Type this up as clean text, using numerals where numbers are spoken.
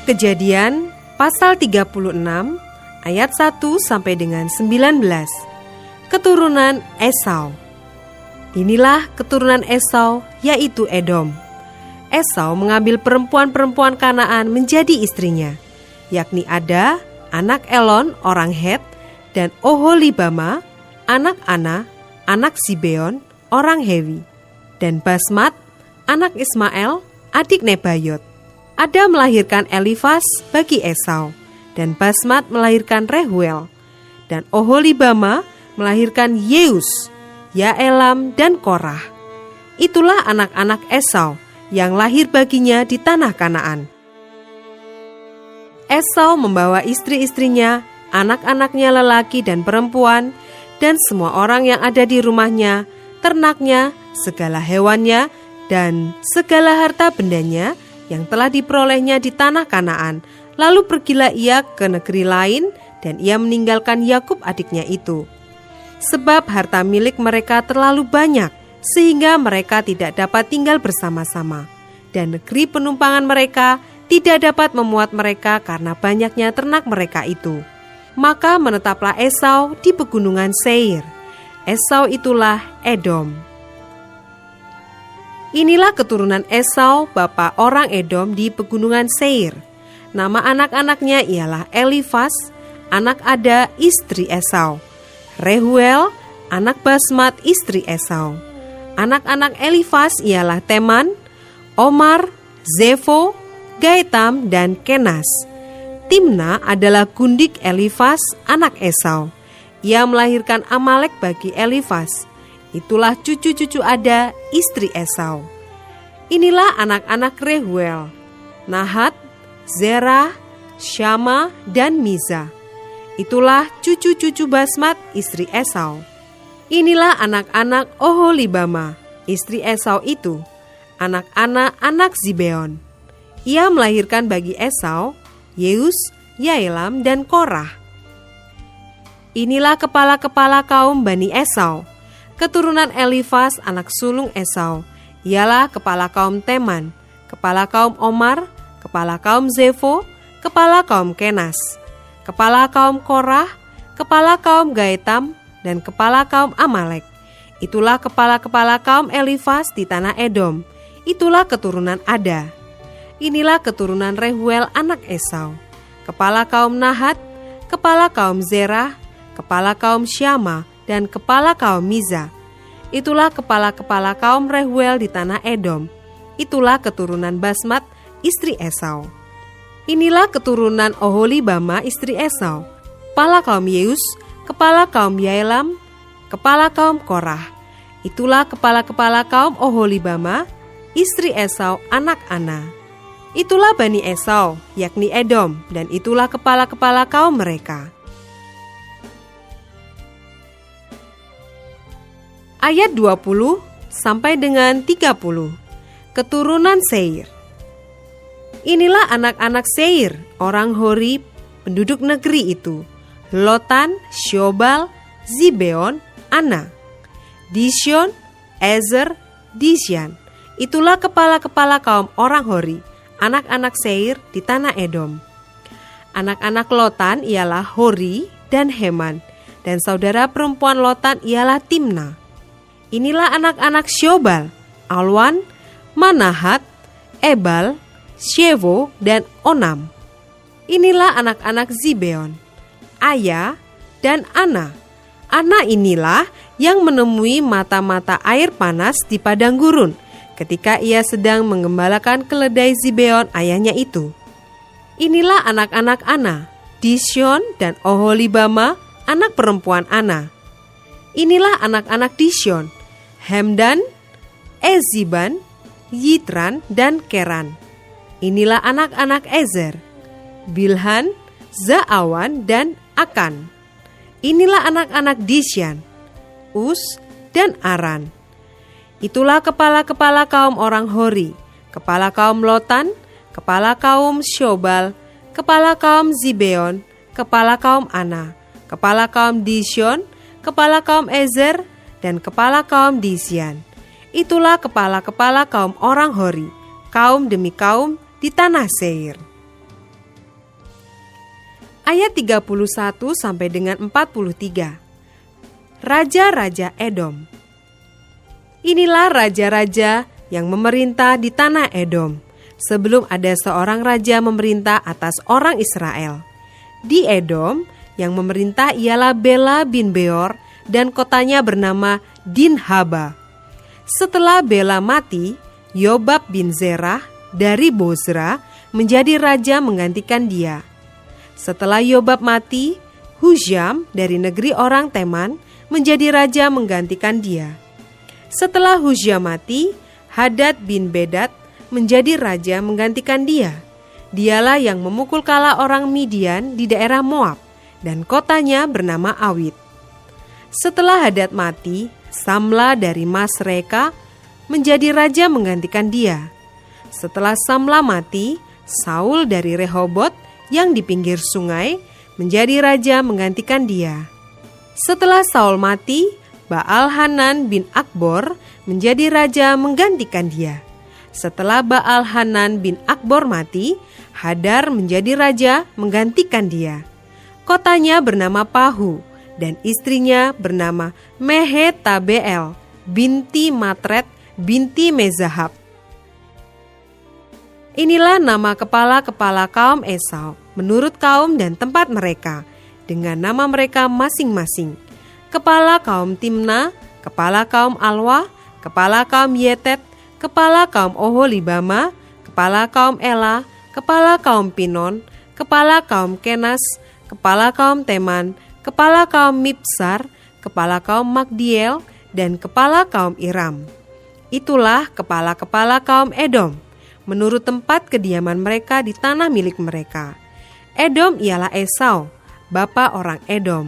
Kejadian pasal 36 ayat 1 sampai dengan 19. Keturunan Esau. Inilah keturunan Esau, yaitu Edom. Esau mengambil perempuan-perempuan Kanaan menjadi istrinya, yakni Ada, anak Elon, orang Het, dan Oholibama, anak Ana, anak Zibeon, orang Hewi, dan Basmat, anak Ismael, adik Nebayot. Ada melahirkan Elifas bagi Esau, dan Basmat melahirkan Rehuel, dan Oholibama melahirkan Yeus, Yaelam, dan Korah. Itulah anak-anak Esau yang lahir baginya di tanah Kanaan. Esau membawa istri-istrinya, anak-anaknya lelaki dan perempuan, dan semua orang yang ada di rumahnya, ternaknya, segala hewannya, dan segala harta bendanya yang telah diperolehnya di tanah Kanaan. Lalu pergilah ia ke negeri lain, dan ia meninggalkan Yakub adiknya itu. Sebab harta milik mereka terlalu banyak, sehingga mereka tidak dapat tinggal bersama-sama, dan negeri penumpangan mereka tidak dapat memuat mereka karena banyaknya ternak mereka itu. Maka menetaplah Esau di pegunungan Seir. Esau itulah Edom. Inilah keturunan Esau, bapa orang Edom di pegunungan Seir. Nama anak-anaknya ialah Elifas, anak Ada, istri Esau, Rehuel, anak Basmat, istri Esau. Anak-anak Elifas ialah Teman, Omar, Zefo, Gaetam, dan Kenas. Timna adalah gundik Elifas, anak Esau. Ia melahirkan Amalek bagi Elifas. Itulah cucu-cucu Ada, istri Esau. Inilah anak-anak Rehuel, Nahat, Zerah, Syama, dan Miza. Itulah cucu-cucu Basmat, istri Esau. Inilah anak-anak Oholibama, istri Esau itu, anak Ana, anak Zibeon. Ia melahirkan bagi Esau, Yeus, Yaelam, dan Korah. Inilah kepala-kepala kaum Bani Esau. Keturunan Elifas, anak sulung Esau, ialah kepala kaum Teman, kepala kaum Omar, kepala kaum Zefo, kepala kaum Kenas, kepala kaum Korah, kepala kaum Gaetam, dan kepala kaum Amalek. Itulah kepala-kepala kaum Elifas di tanah Edom. Itulah keturunan Ada. Inilah keturunan Rehuel anak Esau, kepala kaum Nahat, kepala kaum Zerah, kepala kaum Syama, dan kepala kaum Miza. Itulah kepala-kepala kaum Rehuel di tanah Edom. Itulah keturunan Basmat, istri Esau. Inilah keturunan Oholibama, istri Esau, kepala kaum Yeus, kepala kaum Yaelam, kepala kaum Korah. Itulah kepala-kepala kaum Oholibama, istri Esau, anak Ana. Itulah Bani Esau, yakni Edom, dan itulah kepala-kepala kaum mereka. Ayat 20 sampai dengan 30. Keturunan Seir. Inilah anak-anak Seir, orang Hori, penduduk negeri itu: Lotan, Syobal, Zibeon, Ana, Dishon, Ezer, Disyan. Itulah kepala-kepala kaum orang Hori, anak-anak Seir di tanah Edom. Anak-anak Lotan ialah Hori dan Heman, dan saudara perempuan Lotan ialah Timna. Inilah anak-anak Syobal, Alwan, Manahat, Ebal, Shevo, dan Onam. Inilah anak-anak Zibeon, Aya, dan Ana. Ana inilah yang menemui mata-mata air panas di padang gurun ketika ia sedang menggembalakan keledai Zibeon ayahnya itu. Inilah anak-anak Ana, Dishon dan Oholibama, anak perempuan Ana. Inilah anak-anak Dishon, Hemdan, Eziban, Yitran, dan Keran. Inilah anak-anak Ezer, Bilhan, Zaawan, dan Akan. Inilah anak-anak Disyan, Us, dan Aran. Itulah kepala-kepala kaum orang Hori, kepala kaum Lotan, kepala kaum Syobal, kepala kaum Zibeon, kepala kaum Ana, kepala kaum Dishon, kepala kaum Ezer, dan kepala kaum Disyan. Itulah kepala-kepala kaum orang Hori, kaum demi kaum di tanah Seir. ayat 31 sampai dengan 43. Raja-raja Edom. Inilah raja-raja yang memerintah di tanah Edom, sebelum ada seorang raja memerintah atas orang Israel. Di Edom, yang memerintah ialah Bela bin Beor, dan kotanya bernama Dinhaba. Setelah Bela mati, Yobab bin Zerah dari Bozra menjadi raja menggantikan dia. Setelah Yobab mati, Husyam dari negeri orang Teman menjadi raja menggantikan dia. Setelah Husyam mati, Hadad bin Bedad menjadi raja menggantikan dia. Dialah yang memukul kala orang Midian di daerah Moab, dan kotanya bernama Awit. Setelah Hadad mati, Samla dari Masreka menjadi raja menggantikan dia. Setelah Samla mati, Saul dari Rehobot yang di pinggir sungai menjadi raja menggantikan dia. Setelah Saul mati, Baal-Hanan bin Akbor menjadi raja menggantikan dia. Setelah Baal-Hanan bin Akbor mati, Hadar menjadi raja menggantikan dia. Kotanya bernama Pahu, dan istrinya bernama Mehetabeel binti Matred binti Mezahab. Inilah nama kepala-kepala kaum Esau menurut kaum dan tempat mereka, dengan nama mereka masing-masing. Kepala kaum Timna, kepala kaum Alwa, kepala kaum Yetet, kepala kaum Oholibama, kepala kaum Ela, kepala kaum Pinon, kepala kaum Kenas, kepala kaum Teman, kepala kaum Mipsar, kepala kaum Magdiel, dan kepala kaum Iram. Itulah kepala-kepala kaum Edom, menurut tempat kediaman mereka di tanah milik mereka. Edom ialah Esau, bapa orang Edom.